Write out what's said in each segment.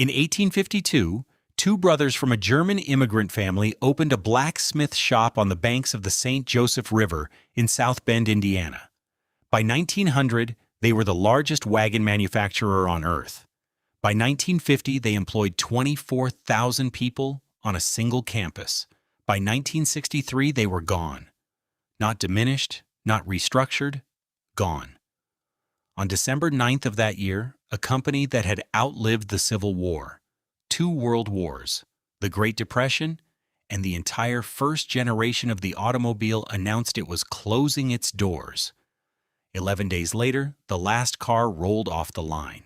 In 1852, two brothers from a German immigrant family opened a blacksmith shop on the banks of the St. Joseph River in South Bend, Indiana. By 1900, they were the largest wagon manufacturer on Earth. By 1950, they employed 24,000 people on a single campus. By 1963, they were gone. Not diminished, not restructured, gone. On December 9th of that year, a company that had outlived the Civil War, 2 world wars, the Great Depression, and the entire first generation of the automobile announced it was closing its doors. 11 days later, the last car rolled off the line.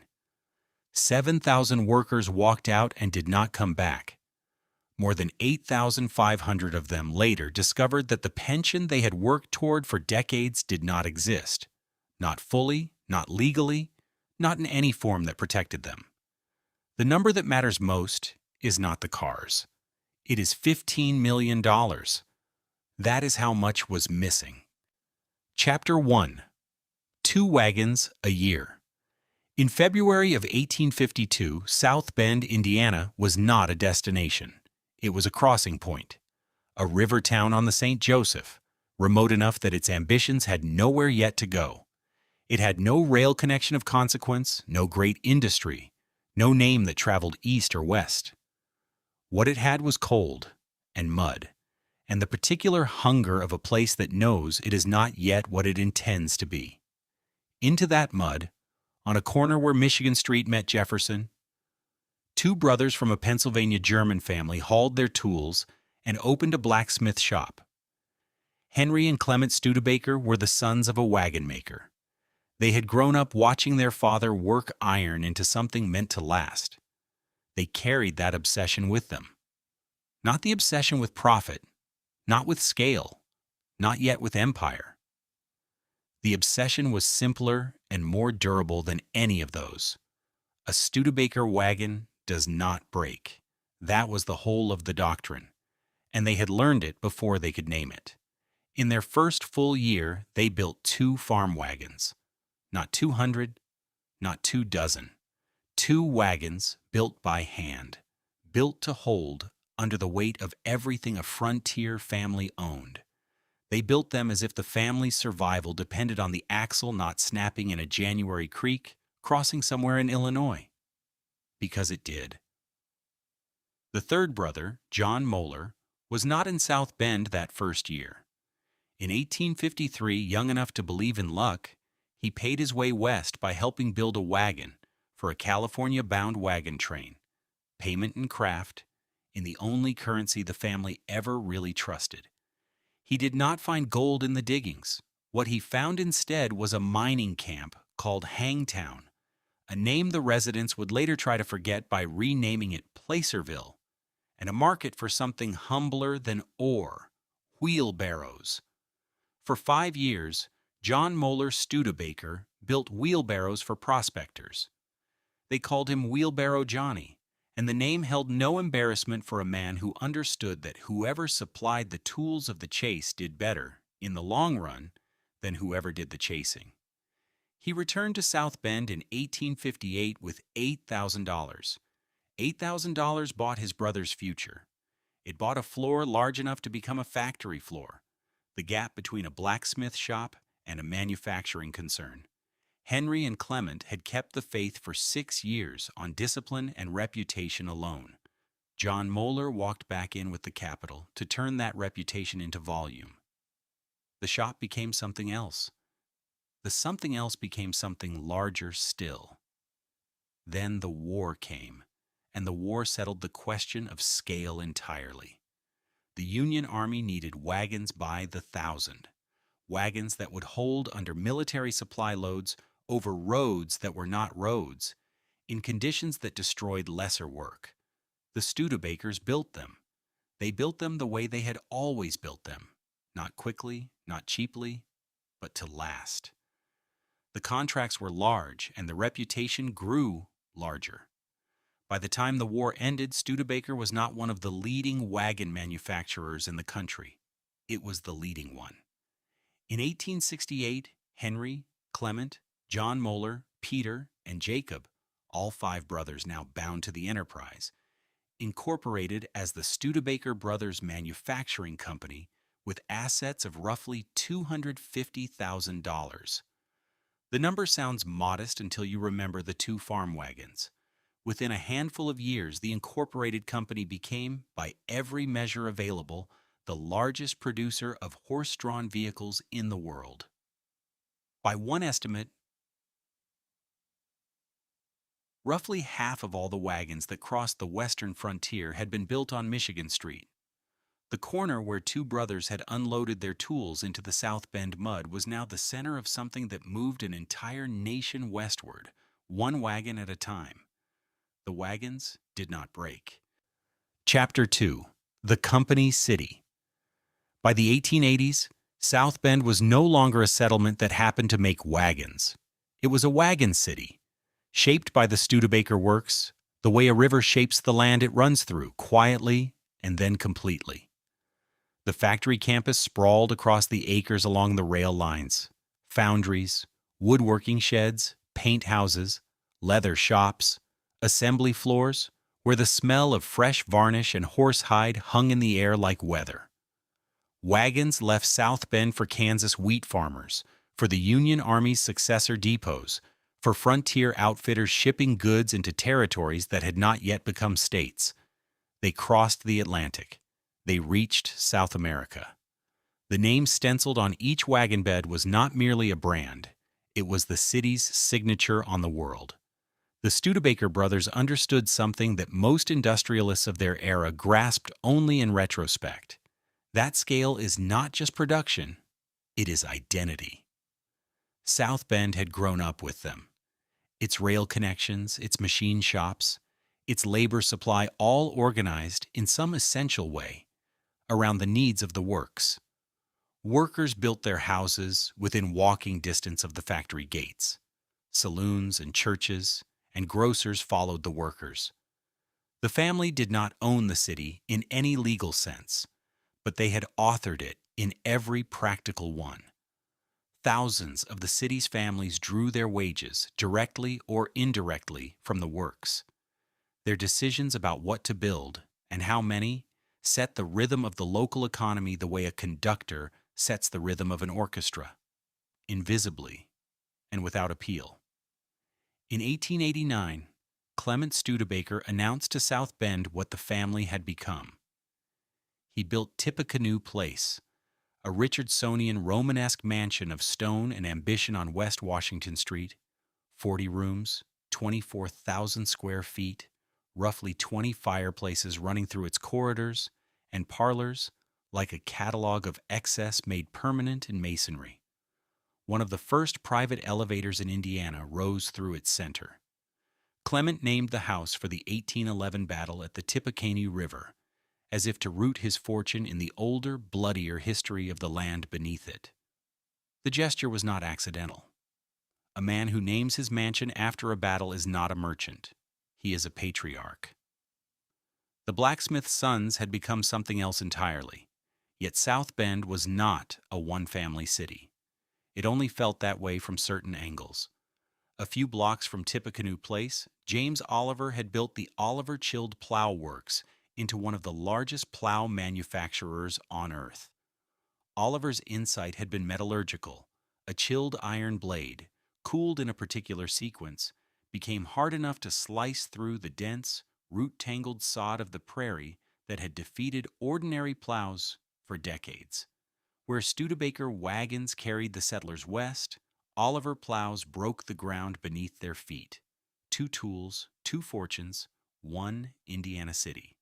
7,000 workers walked out and did not come back. More than 8,500 of them later discovered that the pension they had worked toward for decades did not exist. Not fully, not legally, not in any form that protected them. The number that matters most is not the cars. It is $15 million. That is how much was missing. Chapter 1. 2 wagons a year. In February of 1852, South Bend, Indiana was not a destination. It was a crossing point. A river town on the St. Joseph, remote enough that its ambitions had nowhere yet to go. It had no rail connection of consequence, no great industry, no name that traveled east or west. What it had was cold and mud, and the particular hunger of a place that knows it is not yet what it intends to be. Into that mud, on a corner where Michigan Street met Jefferson, 2 brothers from a Pennsylvania German family hauled their tools and opened a blacksmith shop. Henry and Clement Studebaker were the sons of a wagon maker. They had grown up watching their father work iron into something meant to last. They carried that obsession with them. Not the obsession with profit, not with scale, not yet with empire. The obsession was simpler and more durable than any of those. A Studebaker wagon does not break. That was the whole of the doctrine, and they had learned it before they could name it. In their first full year, they built 2 farm wagons. Not 200, not 2 dozen. 2 wagons built by hand, built to hold under the weight of everything a frontier family owned. They built them as if the family's survival depended on the axle not snapping in a January creek crossing somewhere in Illinois. Because it did. The third brother, John Moeller, was not in South Bend that first year. In 1853, young enough to believe in luck, he paid his way west by helping build a wagon for a California-bound wagon train, payment in craft, in the only currency the family ever really trusted. He did not find gold in the diggings. What he found instead was a mining camp called Hangtown, a name the residents would later try to forget by renaming it Placerville, and a market for something humbler than ore, wheelbarrows. For 5 years, John Moeller Studebaker built wheelbarrows for prospectors. They called him Wheelbarrow Johnny, and the name held no embarrassment for a man who understood that whoever supplied the tools of the chase did better, in the long run, than whoever did the chasing. He returned to South Bend in 1858 with $8,000. $8,000 bought his brother's future. It bought a floor large enough to become a factory floor, the gap between a blacksmith shop and a manufacturing concern. Henry and Clement had kept the faith for 6 years on discipline and reputation alone. John Moeller walked back in with the capital to turn that reputation into volume. The shop became something else. The something else became something larger still. Then the war came, and the war settled the question of scale entirely. The Union Army needed wagons by the thousand, wagons that would hold under military supply loads over roads that were not roads, in conditions that destroyed lesser work. The Studebakers built them. They built them the way they had always built them, not quickly, not cheaply, but to last. The contracts were large, and the reputation grew larger. By the time the war ended, Studebaker was not one of the leading wagon manufacturers in the country. It was the leading one. In 1868, Henry, Clement, John Moeller, Peter, and Jacob all five brothers now bound to the enterprise, incorporated as the Studebaker Brothers Manufacturing Company with assets of roughly $250,000. The number sounds modest until you remember the two farm wagons. Within a handful of years, the incorporated company became, by every measure available, the largest producer of horse-drawn vehicles in the world. By one estimate, roughly half of all the wagons that crossed the western frontier had been built on Michigan Street. The corner where two brothers had unloaded their tools into the South Bend mud was now the center of something that moved an entire nation westward, one wagon at a time. The wagons did not break. Chapter 2. The Company City. By the 1880s, South Bend was no longer a settlement that happened to make wagons. It was a wagon city, shaped by the Studebaker Works, the way a river shapes the land it runs through, quietly and then completely. The factory campus sprawled across the acres along the rail lines. Foundries, woodworking sheds, paint houses, leather shops, assembly floors, where the smell of fresh varnish and horsehide hung in the air like weather. Wagons left South Bend for Kansas wheat farmers, for the Union Army's successor depots, for frontier outfitters shipping goods into territories that had not yet become states. They crossed the Atlantic. They reached South America. The name stenciled on each wagon bed was not merely a brand. It was the city's signature on the world. The Studebaker brothers understood something that most industrialists of their era grasped only in retrospect. That scale is not just production, it is identity. South Bend had grown up with them. Its rail connections, its machine shops, its labor supply all organized in some essential way around the needs of the works. Workers built their houses within walking distance of the factory gates. Saloons and churches and grocers followed the workers. The family did not own the city in any legal sense, but they had authored it in every practical one. Thousands of the city's families drew their wages, directly or indirectly, from the works. Their decisions about what to build and how many set the rhythm of the local economy the way a conductor sets the rhythm of an orchestra, invisibly and without appeal. In 1889, Clement Studebaker announced to South Bend what the family had become. He built Tippecanoe Place, a Richardsonian Romanesque mansion of stone and ambition on West Washington Street, 40 rooms, 24,000 square feet, roughly 20 fireplaces running through its corridors, and parlors like a catalog of excess made permanent in masonry. One of the first private elevators in Indiana rose through its center. Clement named the house for the 1811 battle at the Tippecanoe River, as if to root his fortune in the older, bloodier history of the land beneath it. The gesture was not accidental. A man who names his mansion after a battle is not a merchant. He is a patriarch. The blacksmith's sons had become something else entirely, yet South Bend was not a one-family city. It only felt that way from certain angles. A few blocks from Tippecanoe Place, James Oliver had built the Oliver Chilled Plow Works into one of the largest plow manufacturers on Earth. Oliver's insight had been metallurgical. A chilled iron blade, cooled in a particular sequence, became hard enough to slice through the dense, root-tangled sod of the prairie that had defeated ordinary plows for decades. Where Studebaker wagons carried the settlers west, Oliver plows broke the ground beneath their feet. 2 tools, 2 fortunes, 1 Indiana city.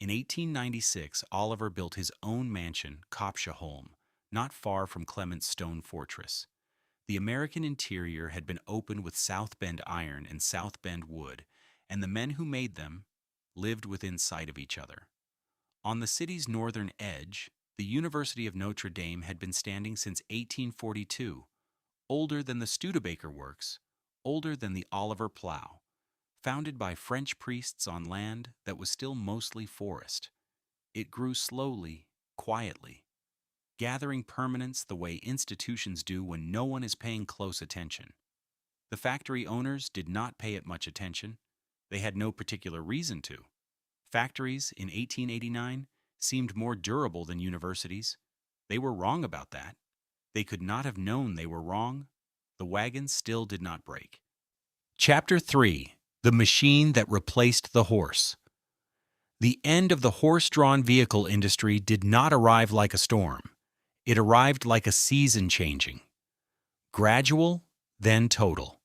In 1896, Oliver built his own mansion, Copshaholm, not far from Clement's stone fortress. The American interior had been opened with South Bend iron and South Bend wood, and the men who made them lived within sight of each other. On the city's northern edge, the University of Notre Dame had been standing since 1842, older than the Studebaker Works, older than the Oliver Plow, founded by French priests on land that was still mostly forest. It grew slowly, quietly, gathering permanence the way institutions do when no one is paying close attention. The factory owners did not pay it much attention. They had no particular reason to. Factories in 1889 seemed more durable than universities. They were wrong about that. They could not have known they were wrong. The wagons still did not break. Chapter 3: The Machine That Replaced the Horse. The end of the horse-drawn vehicle industry did not arrive like a storm. It arrived like a season changing. Gradual, then total.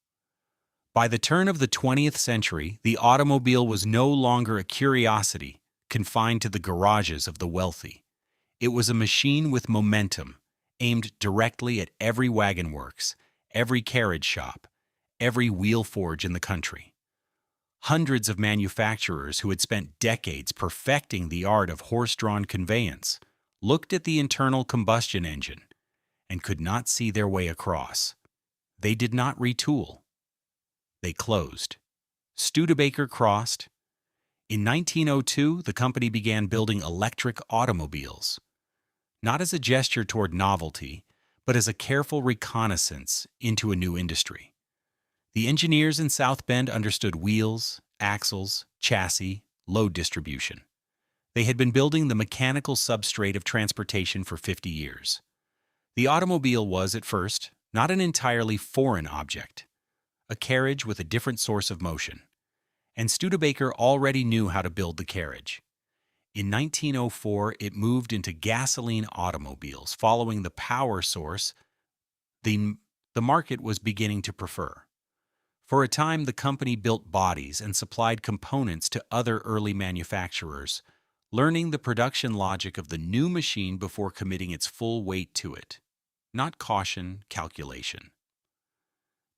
By the turn of the 20th century, the automobile was no longer a curiosity confined to the garages of the wealthy. It was a machine with momentum, aimed directly at every wagon works, every carriage shop, every wheel forge in the country. Hundreds of manufacturers who had spent decades perfecting the art of horse-drawn conveyance looked at the internal combustion engine and could not see their way across. They did not retool. They closed. Studebaker crossed. In 1902, the company began building electric automobiles, not as a gesture toward novelty, but as a careful reconnaissance into a new industry. The engineers in South Bend understood wheels, axles, chassis, load distribution. They had been building the mechanical substrate of transportation for 50 years. The automobile was, at first, not an entirely foreign object, a carriage with a different source of motion. And Studebaker already knew how to build the carriage. In 1904, it moved into gasoline automobiles, following the power source the market was beginning to prefer. For a time, the company built bodies and supplied components to other early manufacturers, learning the production logic of the new machine before committing its full weight to it. Not caution, calculation.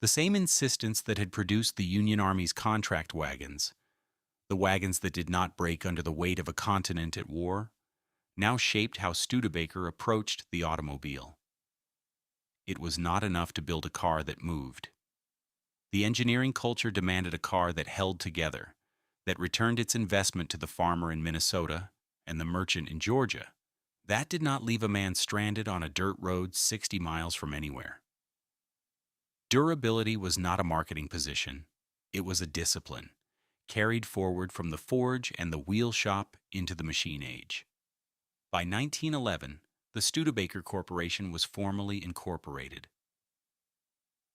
The same insistence that had produced the Union Army's contract wagons, the wagons that did not break under the weight of a continent at war, now shaped how Studebaker approached the automobile. It was not enough to build a car that moved. The engineering culture demanded a car that held together, that returned its investment to the farmer in Minnesota and the merchant in Georgia. That did not leave a man stranded on a dirt road 60 miles from anywhere. Durability was not a marketing position. It was a discipline, carried forward from the forge and the wheel shop into the machine age. By 1911, the Studebaker Corporation was formally incorporated,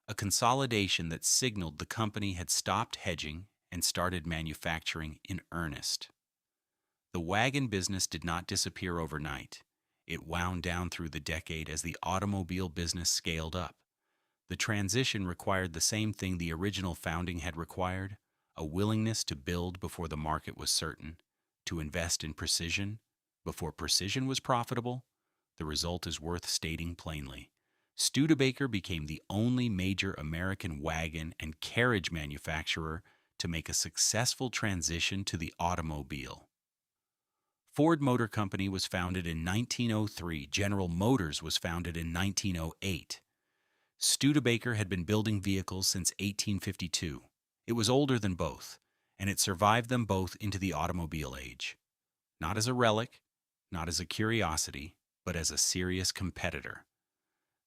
a consolidation that signaled the company had stopped hedging and started manufacturing in earnest. The wagon business did not disappear overnight. It wound down through the decade as the automobile business scaled up. The transition required the same thing the original founding had required: a willingness to build before the market was certain, to invest in precision before precision was profitable. The result is worth stating plainly. Studebaker became the only major American wagon and carriage manufacturer to make a successful transition to the automobile. Ford Motor Company was founded in 1903. General Motors was founded in 1908. Studebaker had been building vehicles since 1852. It was older than both, and it survived them both into the automobile age. Not as a relic, not as a curiosity, but as a serious competitor.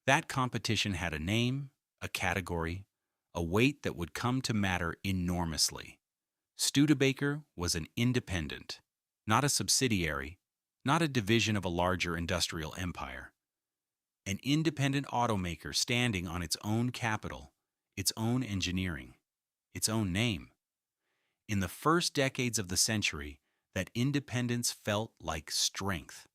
That competition had a name, a category, a weight that would come to matter enormously. Studebaker was an independent, not a subsidiary, not a division of a larger industrial empire. An independent automaker standing on its own capital, its own engineering, its own name. In the first decades of the century, that independence felt like strength.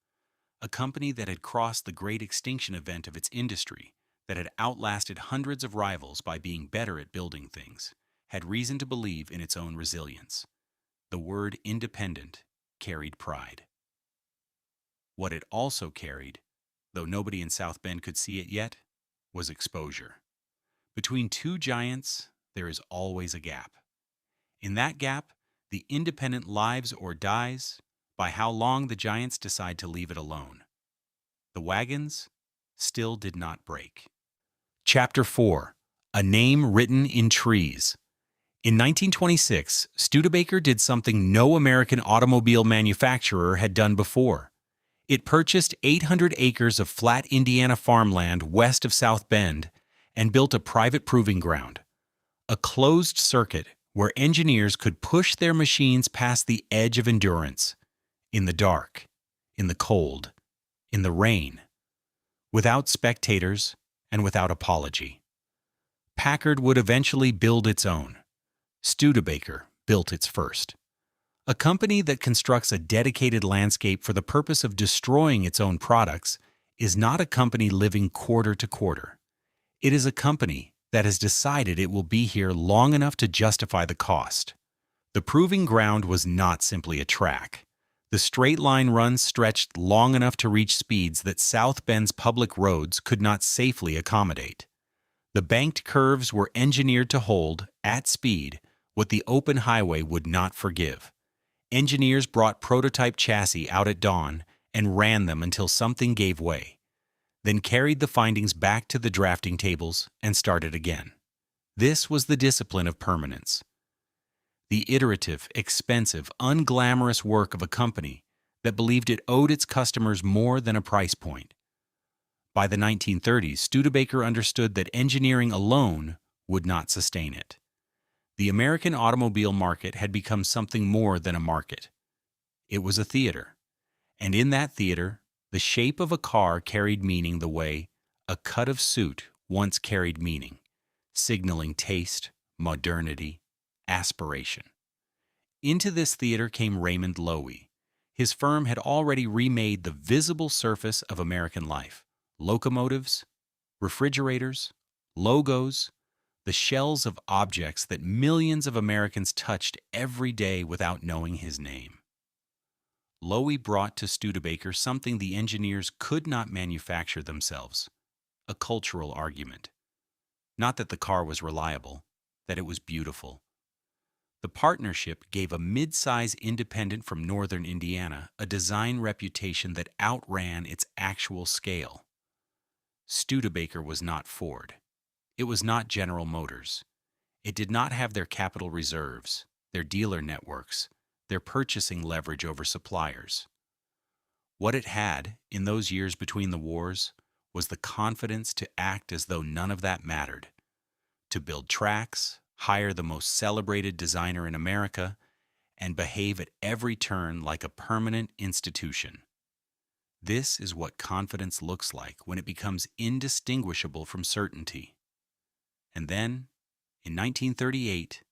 A company that had crossed the great extinction event of its industry, that had outlasted hundreds of rivals by being better at building things, had reason to believe in its own resilience. The word independent carried pride. What it also carried, though nobody in South Bend could see it yet, was exposure. Between two giants, there is always a gap. In that gap, the independent lives or dies by how long the giants decide to leave it alone. The wagons still did not break. Chapter 4: A Name Written in Trees. In 1926, Studebaker did something no American automobile manufacturer had done before. It purchased 800 acres of flat Indiana farmland west of South Bend and built a private proving ground. a closed circuit where engineers could push their machines past the edge of endurance, in the dark, in the cold, in the rain, without spectators and without apology. Packard would eventually build its own. Studebaker built its first. A company that constructs a dedicated landscape for the purpose of destroying its own products is not a company living quarter to quarter. It is a company that has decided it will be here long enough to justify the cost. The proving ground was not simply a track. The straight-line runs stretched long enough to reach speeds that South Bend's public roads could not safely accommodate. The banked curves were engineered to hold, at speed, what the open highway would not forgive. Engineers brought prototype chassis out at dawn and ran them until something gave way, then carried the findings back to the drafting tables and started again. This was the discipline of permanence. The iterative, expensive, unglamorous work of a company that believed it owed its customers more than a price point. By the 1930s, Studebaker understood that engineering alone would not sustain it. The American automobile market had become something more than a market. It was a theater, and in that theater, the shape of a car carried meaning the way a cut of suit once carried meaning, signaling taste, modernity, aspiration. Into this theater came Raymond Loewy. His firm had already remade the visible surface of American life: locomotives, refrigerators, logos, the shells of objects that millions of Americans touched every day without knowing his name. Loewy brought to Studebaker something the engineers could not manufacture themselves: a cultural argument. Not that the car was reliable, that it was beautiful. The partnership gave a mid-size independent from northern Indiana a design reputation that outran its actual scale. Studebaker was not Ford. It was not General Motors. It did not have their capital reserves, their dealer networks, their purchasing leverage over suppliers. What it had, in those years between the wars, was the confidence to act as though none of that mattered, to build tracks, hire the most celebrated designer in America, and behave at every turn like a permanent institution. This is what confidence looks like when it becomes indistinguishable from certainty. And then, in 1938,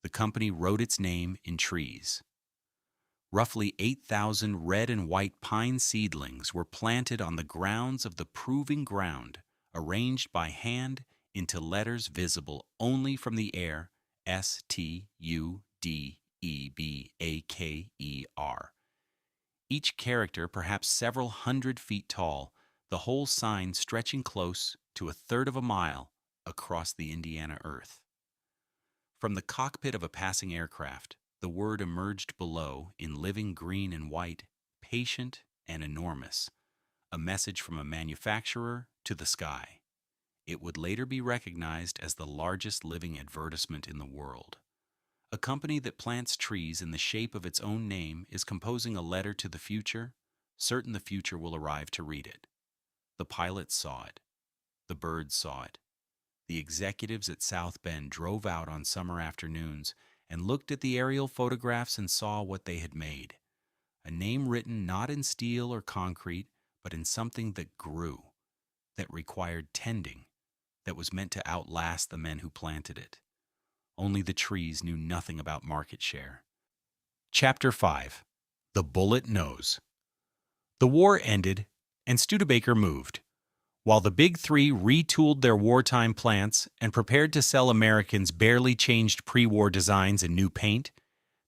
the company wrote its name in trees. Roughly 8,000 red and white pine seedlings were planted on the grounds of the proving ground, arranged by hand into letters visible only from the air: Studebaker. Each character perhaps several hundred feet tall, the whole sign stretching close to a third of a mile across the Indiana earth. From the cockpit of a passing aircraft, the word emerged below in living green and white, patient and enormous, a message from a manufacturer to the sky. It would later be recognized as the largest living advertisement in the world. A company that plants trees in the shape of its own name is composing a letter to the future, certain the future will arrive to read it. The pilots saw it. The birds saw it. The executives at South Bend drove out on summer afternoons and looked at the aerial photographs and saw what they had made. A name written not in steel or concrete, but in something that grew, that required tending, that was meant to outlast the men who planted it. Only the trees knew nothing about market share. Chapter 5. The Bullet Nose. The war ended, and Studebaker moved. While the Big Three retooled their wartime plants and prepared to sell Americans barely changed pre-war designs and new paint,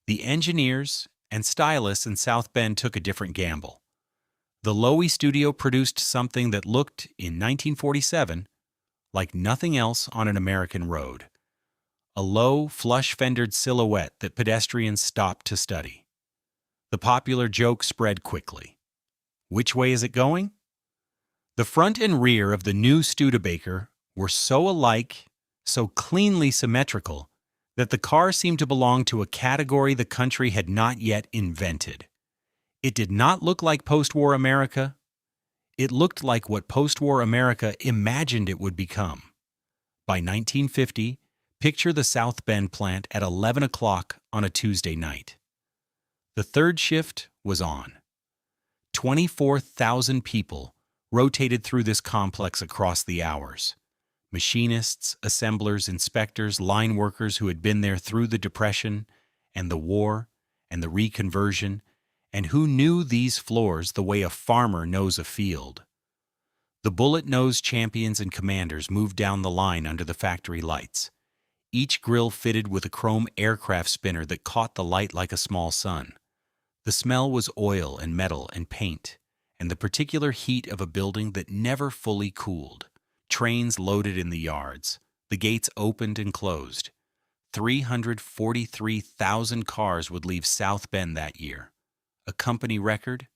the engineers and stylists in South Bend took a different gamble. The Loewy studio produced something that looked, in 1947, like nothing else on an American road. A low, flush-fendered silhouette that pedestrians stopped to study. The popular joke spread quickly. Which way is it going? The front and rear of the new Studebaker were so alike, so cleanly symmetrical, that the car seemed to belong to a category the country had not yet invented. It did not look like post-war America. It looked like what post-war America imagined it would become. By 1950, Picture the South Bend plant at 11 o'clock on a Tuesday night. The third shift was on. 24,000 people rotated through this complex across the hours. Machinists, assemblers, inspectors, line workers who had been there through the Depression and the war and the reconversion, and who knew these floors the way a farmer knows a field. The bullet-nosed champions and commanders moved down the line under the factory lights, each grill fitted with a chrome aircraft spinner that caught the light like a small sun. The smell was oil and metal and paint, and the particular heat of a building that never fully cooled. Trains loaded in the yards. The gates opened and closed. 343,000 cars would leave South Bend that year. A company record?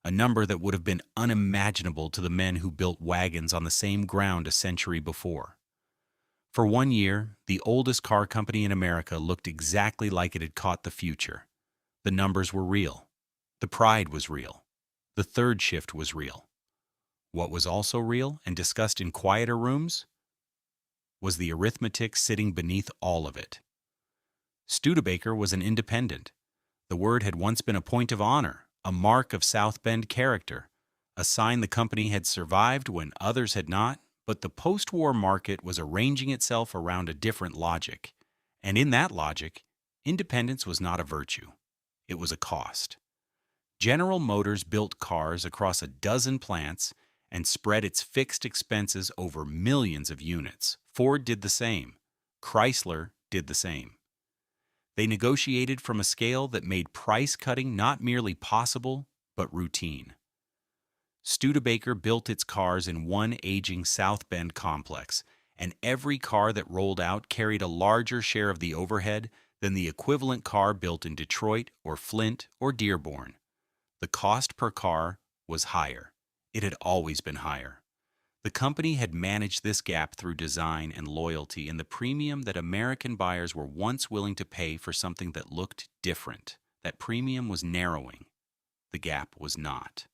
A number that would have been unimaginable to the men who built wagons on the same ground a century before. For 1 year, the oldest car company in America looked exactly like it had caught the future. The numbers were real. The pride was real. The third shift was real. What was also real and discussed in quieter rooms was the arithmetic sitting beneath all of it. Studebaker was an independent. The word had once been a point of honor, a mark of South Bend character, a sign the company had survived when others had not, but the post-war market was arranging itself around a different logic. And in that logic, independence was not a virtue. It was a cost. General Motors built cars across a dozen plants and spread its fixed expenses over millions of units. Ford did the same. Chrysler did the same. They negotiated from a scale that made price cutting not merely possible, but routine. Studebaker built its cars in one aging South Bend complex, and every car that rolled out carried a larger share of the overhead than the equivalent car built in Detroit or Flint or Dearborn. The cost per car was higher. It had always been higher. The company had managed this gap through design and loyalty and the premium that American buyers were once willing to pay for something that looked different. That premium was narrowing. The gap was not.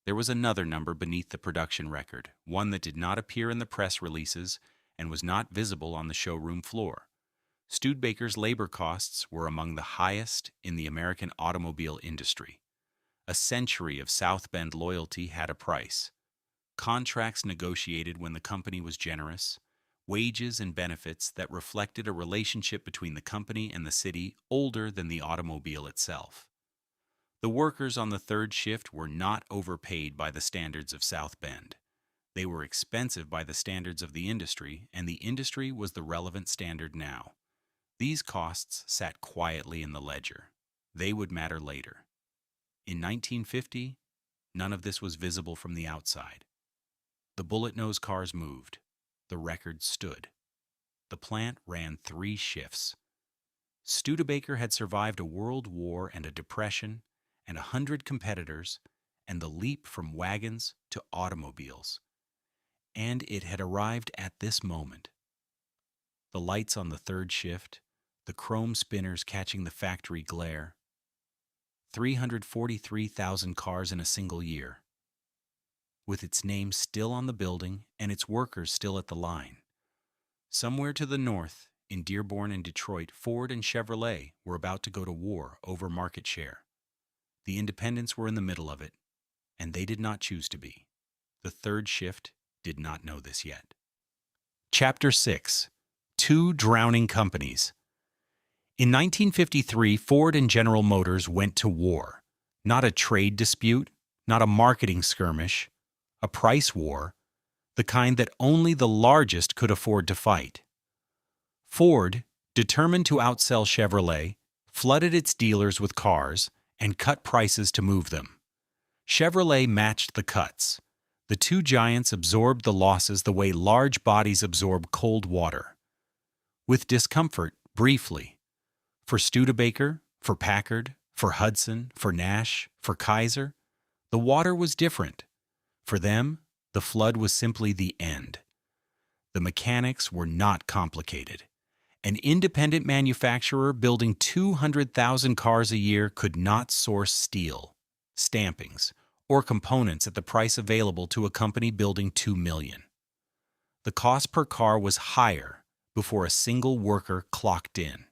There was another number beneath the production record, one that did not appear in the press releases and was not visible on the showroom floor. Studebaker's labor costs were among the highest in the American automobile industry. A century of South Bend loyalty had a price. Contracts negotiated when the company was generous, wages and benefits that reflected a relationship between the company and the city older than the automobile itself. The workers on the third shift were not overpaid by the standards of South Bend. They were expensive by the standards of the industry, and the industry was the relevant standard now. These costs sat quietly in the ledger. They would matter later. In 1950, none of this was visible from the outside. The bullet-nosed cars moved. The record stood. The plant ran 3 shifts. Studebaker had survived a world war and a depression and 100 competitors and the leap from wagons to automobiles. And it had arrived at this moment. The lights on the third shift, the chrome spinners catching the factory glare, 343,000 cars in a single year, with its name still on the building and its workers still at the line. Somewhere to the north, in Dearborn and Detroit, Ford and Chevrolet were about to go to war over market share. The independents were in the middle of it, and they did not choose to be. The third shift did not know this yet. Chapter 6. 2 Drowning Companies. In 1953, Ford and General Motors went to war. Not a trade dispute, not a marketing skirmish, a price war, the kind that only the largest could afford to fight. Ford, determined to outsell Chevrolet, flooded its dealers with cars and cut prices to move them. Chevrolet matched the cuts. The two giants absorbed the losses the way large bodies absorb cold water. With discomfort, briefly. For Studebaker, for Packard, for Hudson, for Nash, for Kaiser, the water was different. For them, the flood was simply the end. The mechanics were not complicated. An independent manufacturer building 200,000 cars a year could not source steel, stampings, or components at the price available to a company building 2 million. The cost per car was higher, before a single worker clocked in.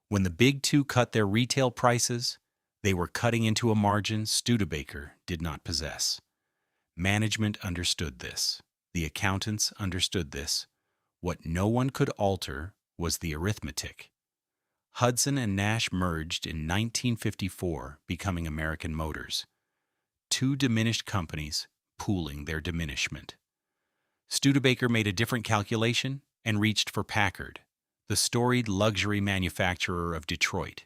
When the big two cut their retail prices, they were cutting into a margin Studebaker did not possess. Management understood this. The accountants understood this. What no one could alter was the arithmetic. Hudson and Nash merged in 1954, becoming American Motors. Two diminished companies pooling their diminishment. Studebaker made a different calculation and reached for Packard, the storied luxury manufacturer of Detroit,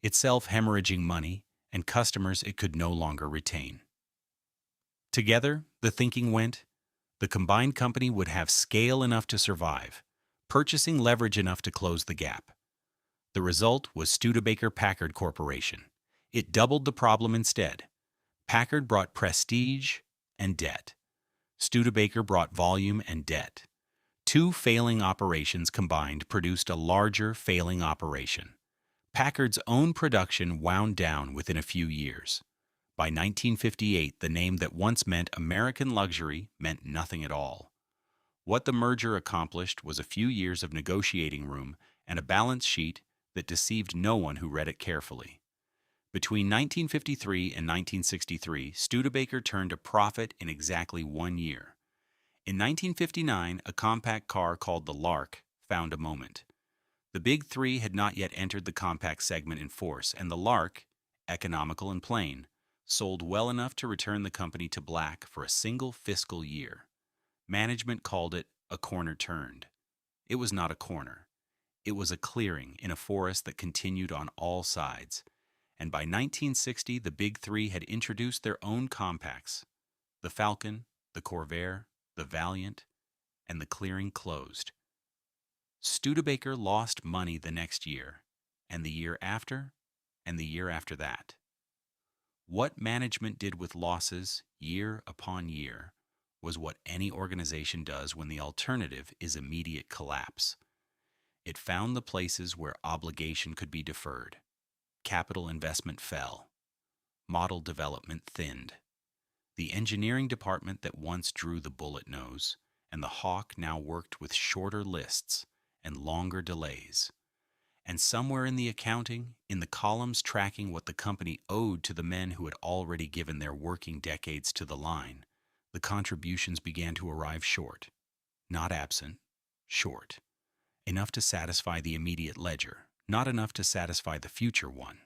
itself hemorrhaging money and customers it could no longer retain. Together, the thinking went, the combined company would have scale enough to survive, purchasing leverage enough to close the gap. The result was Studebaker-Packard Corporation. It doubled the problem instead. Packard brought prestige and debt. Studebaker brought volume and debt. Two failing operations combined produced a larger failing operation. Packard's own production wound down within a few years. By 1958, the name that once meant American luxury meant nothing at all. What the merger accomplished was a few years of negotiating room and a balance sheet that deceived no one who read it carefully. Between 1953 and 1963, Studebaker turned a profit in exactly 1 year. In 1959, a compact car called the Lark found a moment. The Big Three had not yet entered the compact segment in force, and the Lark, economical and plain, sold well enough to return the company to black for a single fiscal year. Management called it a corner turned. It was not a corner. It was a clearing in a forest that continued on all sides. And by 1960, the Big Three had introduced their own compacts: the Falcon, the Corvair, the Valiant, and the clearing closed. Studebaker lost money the next year, and the year after, and the year after that. What management did with losses year upon year was what any organization does when the alternative is immediate collapse. It found the places where obligation could be deferred. Capital investment fell. Model development thinned. The engineering department that once drew the bullet nose and the hawk now worked with shorter lists and longer delays. And somewhere in the accounting, in the columns tracking what the company owed to the men who had already given their working decades to the line, the contributions began to arrive short. Not absent, short. Enough to satisfy the immediate ledger, not enough to satisfy the future one.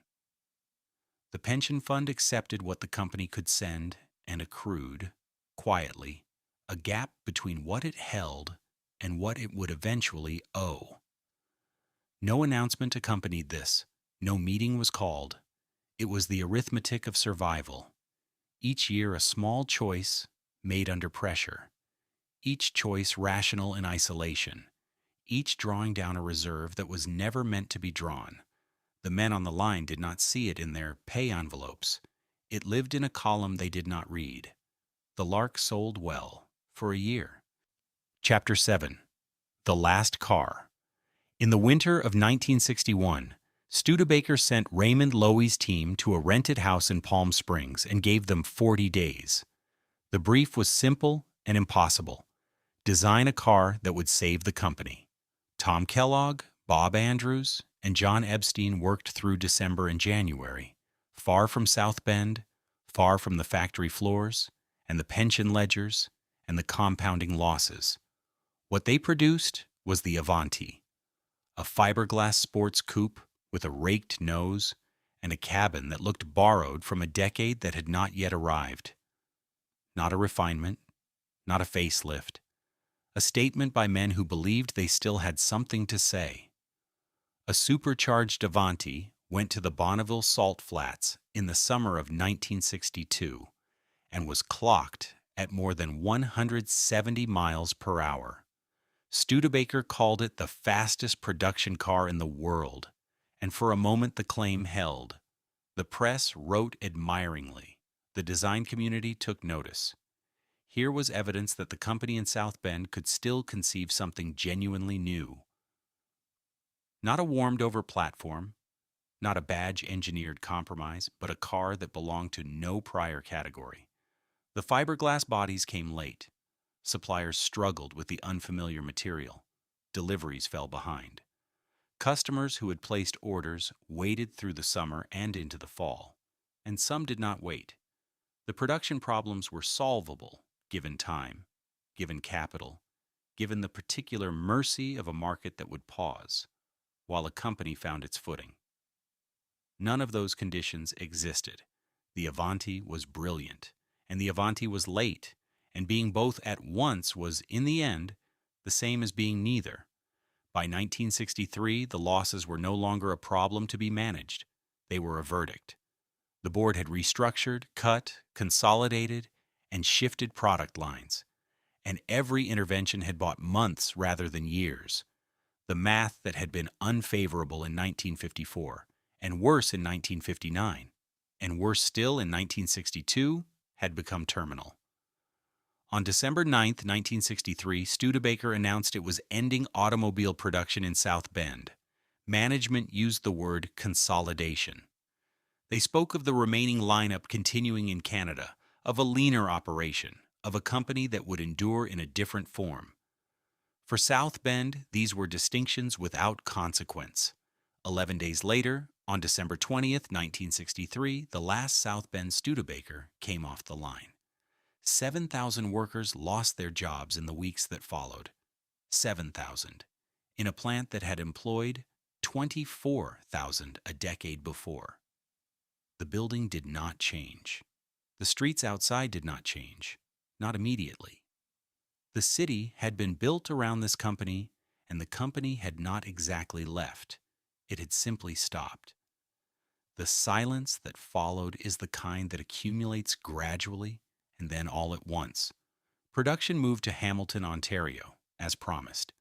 The pension fund accepted what the company could send and accrued, quietly, a gap between what it held and what it would eventually owe. No announcement accompanied this. No meeting was called. It was the arithmetic of survival. Each year a small choice made under pressure. Each choice rational in isolation. Each drawing down a reserve that was never meant to be drawn. The men on the line did not see it in their pay envelopes. It lived in a column they did not read. The Lark sold well for a year. Chapter 7. The Last Car. In the winter of 1961, Studebaker sent Raymond Loewy's team to a rented house in Palm Springs and gave them 40 days. The brief was simple and impossible. Design a car that would save the company. Tom Kellogg, Bob Andrews, and John Epstein worked through December and January, far from South Bend, far from the factory floors, and the pension ledgers, and the compounding losses. What they produced was the Avanti, a fiberglass sports coupe with a raked nose and a cabin that looked borrowed from a decade that had not yet arrived. Not a refinement, not a facelift, a statement by men who believed they still had something to say. A supercharged Avanti went to the Bonneville Salt Flats in the summer of 1962 and was clocked at more than 170 miles per hour. Studebaker called it the fastest production car in the world, and for a moment the claim held. The press wrote admiringly. The design community took notice. Here was evidence that the company in South Bend could still conceive something genuinely new. Not a warmed-over platform, not a badge-engineered compromise, but a car that belonged to no prior category. The fiberglass bodies came late. Suppliers struggled with the unfamiliar material. deliveries fell behind. Customers who had placed orders waited through the summer and into the fall, and some did not wait. The production problems were solvable, given time, given capital, given the particular mercy of a market that would pause, while a company found its footing. None of those conditions existed. The Avanti was brilliant, and the Avanti was late, and being both at once was, in the end, the same as being neither. By 1963, the losses were no longer a problem to be managed. They were a verdict. The board had restructured, cut, consolidated, and shifted product lines, and every intervention had bought months rather than years. The math that had been unfavorable in 1954, and worse in 1959, and worse still in 1962, had become terminal. On December 9, 1963, Studebaker announced it was ending automobile production in South Bend. Management used the word consolidation. They spoke of the remaining lineup continuing in Canada, of a leaner operation, of a company that would endure in a different form. For South Bend, these were distinctions without consequence. 11 days later, on December 20th, 1963, the last South Bend Studebaker came off the line. 7,000 workers lost their jobs in the weeks that followed. 7,000, in a plant that had employed 24,000 a decade before. The building did not change. The streets outside did not change, not immediately. The city had been built around this company, and the company had not exactly left. It had simply stopped. The silence that followed is the kind that accumulates gradually and then all at once. Production moved to Hamilton, Ontario, as promised.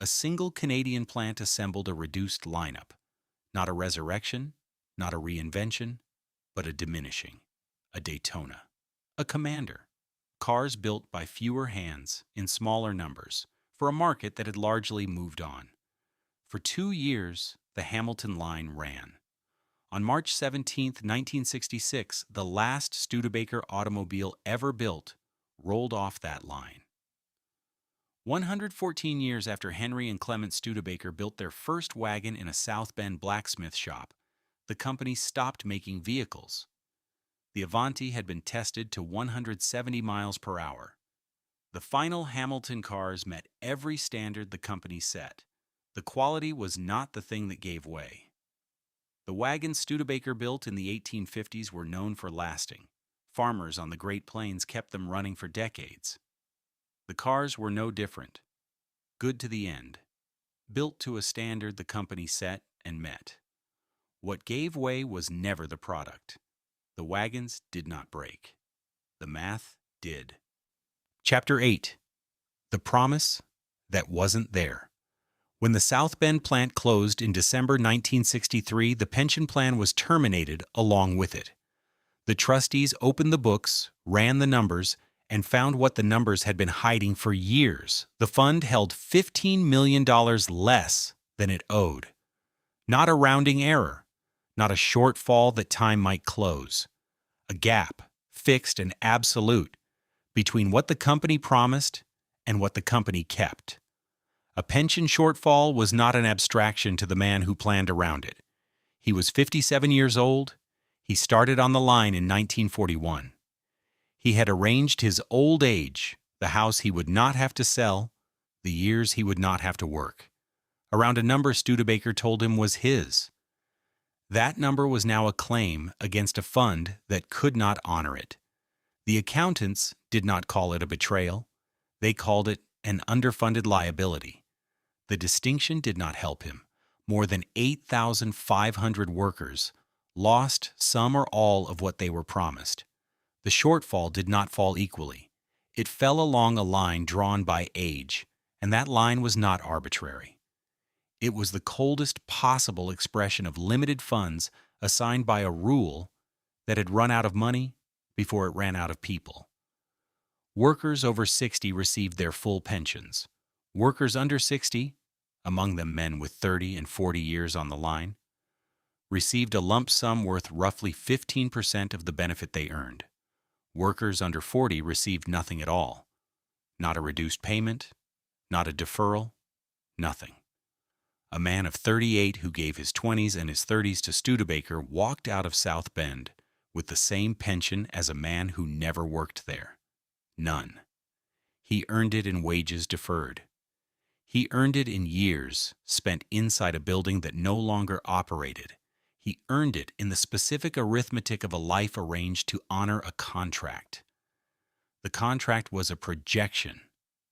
A single Canadian plant assembled a reduced lineup. Not a resurrection, not a reinvention, but a diminishing, a Daytona, a Commander. Cars built by fewer hands in smaller numbers for a market that had largely moved on. For 2 years, the Hamilton line ran. On March 17, 1966, the last Studebaker automobile ever built rolled off that line. 114 years after Henry and Clement Studebaker built their first wagon in a South Bend blacksmith shop, the company stopped making vehicles. The Avanti had been tested to 170 miles per hour. The final Hamilton cars met every standard the company set. The quality was not the thing that gave way. The wagons Studebaker built in the 1850s were known for lasting. Farmers on the Great Plains kept them running for decades. The cars were no different. Good to the end. Built to a standard the company set and met. What gave way was never the product. The wagons did not break. The math did. Chapter 8. The Promise That Wasn't There. When the South Bend plant closed in December 1963, the pension plan was terminated along with it. The trustees opened the books, ran the numbers, and found what the numbers had been hiding for years. The fund held $15 million less than it owed. Not a rounding error, not a shortfall that time might close. A gap, fixed and absolute, between what the company promised and what the company kept. A pension shortfall was not an abstraction to the man who planned around it. He was 57 years old. He started on the line in 1941. He had arranged his old age, the house he would not have to sell, the years he would not have to work, around a number Studebaker told him was his. That number was now a claim against a fund that could not honor it. The accountants did not call it a betrayal. They called it an underfunded liability. The distinction did not help him. More than 8,500 workers lost some or all of what they were promised. The shortfall did not fall equally. It fell along a line drawn by age, and that line was not arbitrary. It was the coldest possible expression of limited funds assigned by a rule that had run out of money before it ran out of people. Workers over 60 received their full pensions. Workers under 60, among them men with 30 and 40 years on the line, received a lump sum worth roughly 15% of the benefit they earned. Workers under 40 received nothing at all. Not a reduced payment, not a deferral, Nothing. A man of 38 who gave his 20s and his 30s to Studebaker walked out of South Bend with the same pension as a man who never worked there. None. He earned it in wages deferred. He earned it in years spent inside a building that no longer operated. He earned it in the specific arithmetic of a life arranged to honor a contract. The contract was a projection,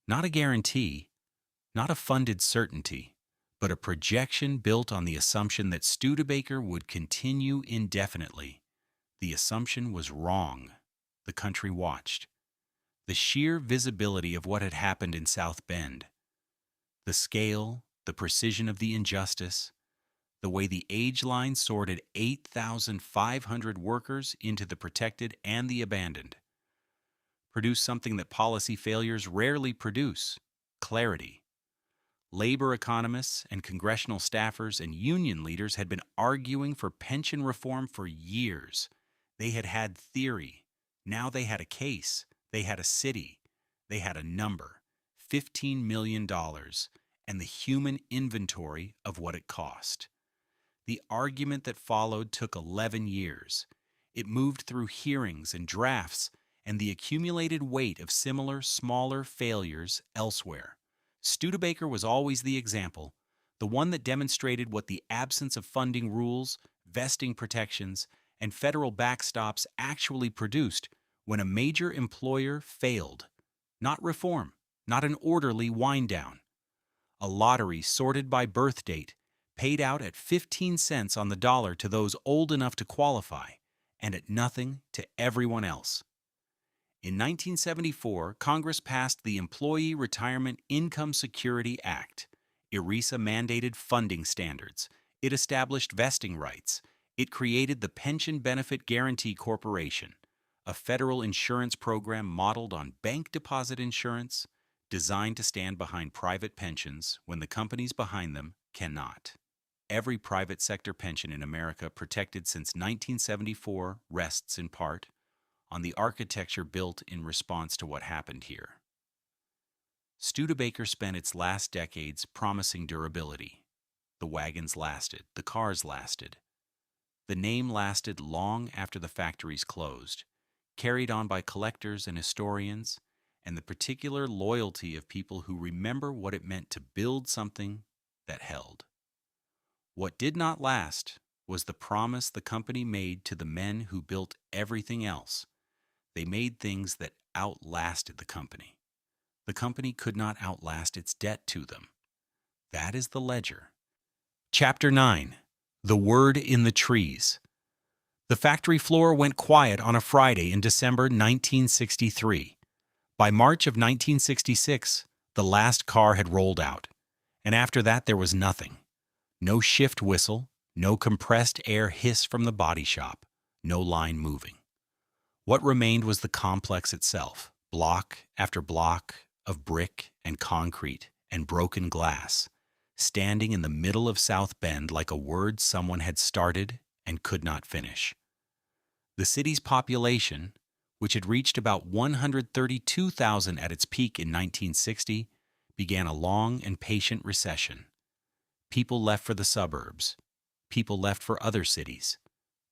not a guarantee, not a funded certainty, but a projection built on the assumption that Studebaker would continue indefinitely. The assumption was wrong. The country watched. The sheer visibility of what had happened in South Bend, the scale, the precision of the injustice, the way the age line sorted 8,500 workers into the protected and the abandoned, produced something that policy failures rarely produce: clarity. Labor economists and congressional staffers and union leaders had been arguing for pension reform for years. They had had theory. Now they had a case. They had a city. They had a number: $15 million, and the human inventory of what it cost. The argument that followed took 11 years. It moved through hearings and drafts and the accumulated weight of similar, smaller failures elsewhere. Studebaker was always the example, the one that demonstrated what the absence of funding rules, vesting protections, and federal backstops actually produced when a major employer failed. Not reform, not an orderly wind-down. A lottery sorted by birth date, paid out at 15 cents on the dollar to those old enough to qualify, and at nothing to everyone else. In 1974, Congress passed the Employee Retirement Income Security Act. ERISA mandated funding standards. It established vesting rights. It created the Pension Benefit Guaranty Corporation, a federal insurance program modeled on bank deposit insurance, designed to stand behind private pensions when the companies behind them cannot. Every private sector pension in America protected since 1974 rests in part on the architecture built in response to what happened here. Studebaker spent its last decades promising durability. The wagons lasted, the cars lasted. The name lasted long after the factories closed, carried on by collectors and historians, and the particular loyalty of people who remember what it meant to build something that held. What did not last was the promise the company made to the men who built everything else. They made things that outlasted the company. The company could not outlast its debt to them. That is the ledger. Chapter 9. The Word in the Trees. The factory floor went quiet on a Friday in December 1963. By March of 1966, the last car had rolled out, and after that there was nothing. No shift whistle, no compressed air hiss from the body shop, no line moving. What remained was the complex itself, block after block of brick and concrete and broken glass, standing in the middle of South Bend like a word someone had started and could not finish. The city's population, which had reached about 132,000 at its peak in 1960, began a long and patient recession. People left for the suburbs. People left for other cities.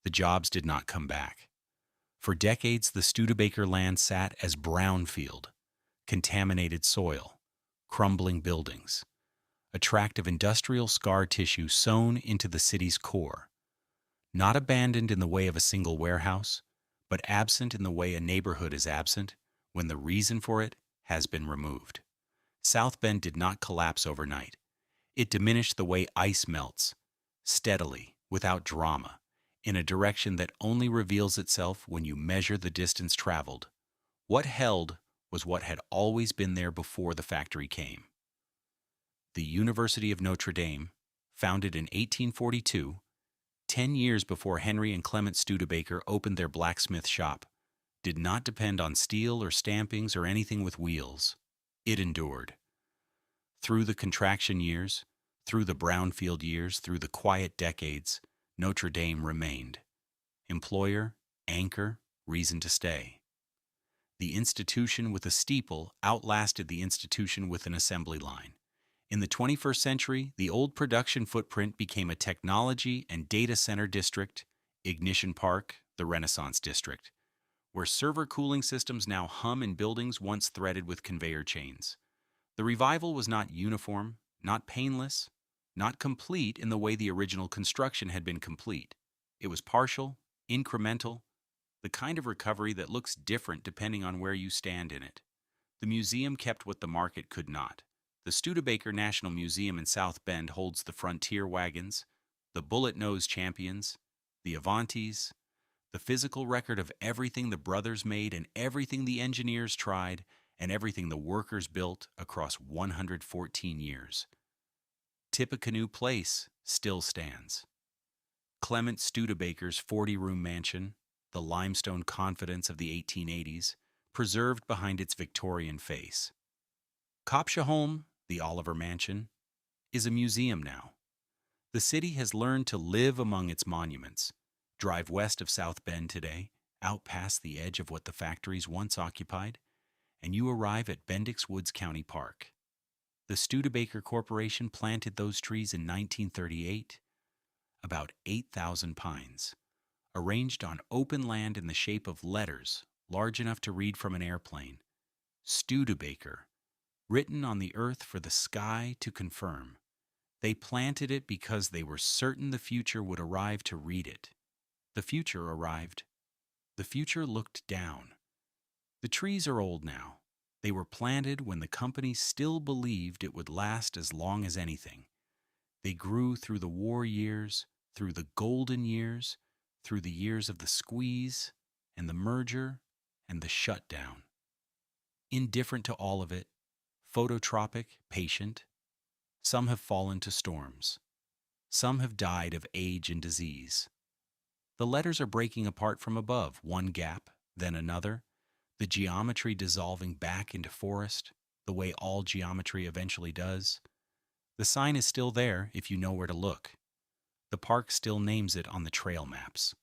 The jobs did not come back. For decades, the Studebaker land sat as brownfield, contaminated soil, crumbling buildings, a tract of industrial scar tissue sewn into the city's core, not abandoned in the way of a single warehouse, but absent in the way a neighborhood is absent when the reason for it has been removed. South Bend did not collapse overnight. It diminished the way ice melts, steadily, without drama, in a direction that only reveals itself when you measure the distance traveled. What held was what had always been there before the factory came. The University of Notre Dame, founded in 1842, 10 years before Henry and Clement Studebaker opened their blacksmith shop, did not depend on steel or stampings or anything with wheels. It endured. Through the contraction years, through the brownfield years, through the quiet decades, Notre Dame remained. Employer, anchor, reason to stay. The institution with a steeple outlasted the institution with an assembly line. In the 21st century, the old production footprint became a technology and data center district, Ignition Park, the Renaissance District, where server cooling systems now hum in buildings once threaded with conveyor chains. The revival was not uniform, not painless, not complete in the way the original construction had been complete. It was partial, incremental, the kind of recovery that looks different depending on where you stand in it. The museum kept what the market could not. The Studebaker National Museum in South Bend holds the Frontier wagons, the Bullet Nose Champions, the Avantis, the physical record of everything the brothers made and everything the engineers tried and everything the workers built across 114 years. Tippecanoe Place still stands. Clement Studebaker's 40-room mansion, the limestone confidence of the 1880s, preserved behind its Victorian face. Copshaholm, the Oliver Mansion, is a museum now. The city has learned to live among its monuments. Drive west of South Bend today, out past the edge of what the factories once occupied, and you arrive at Bendix Woods County Park. The Studebaker Corporation planted those trees in 1938, about 8,000 pines, arranged on open land in the shape of letters large enough to read from an airplane. Studebaker, written on the earth for the sky to confirm. They planted it because they were certain the future would arrive to read it. The future arrived. The future looked down. The trees are old now. They were planted when the company still believed it would last as long as anything. They grew through the war years, through the golden years, through the years of the squeeze and the merger and the shutdown. Indifferent to all of it, phototropic, patient. Some have fallen to storms. Some have died of age and disease. The letters are breaking apart from above, one gap, then another, the geometry dissolving back into forest, the way all geometry eventually does. The sign is still there if you know where to look. The park still names it on the trail maps.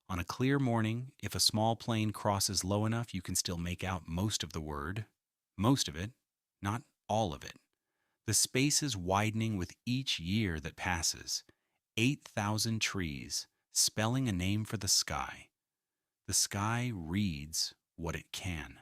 On a clear morning, if a small plane crosses low enough, you can still make out most of the word. Most of it, not all of it. The space is widening with each year that passes. 8,000 trees, spelling a name for the sky. The sky reads what it can.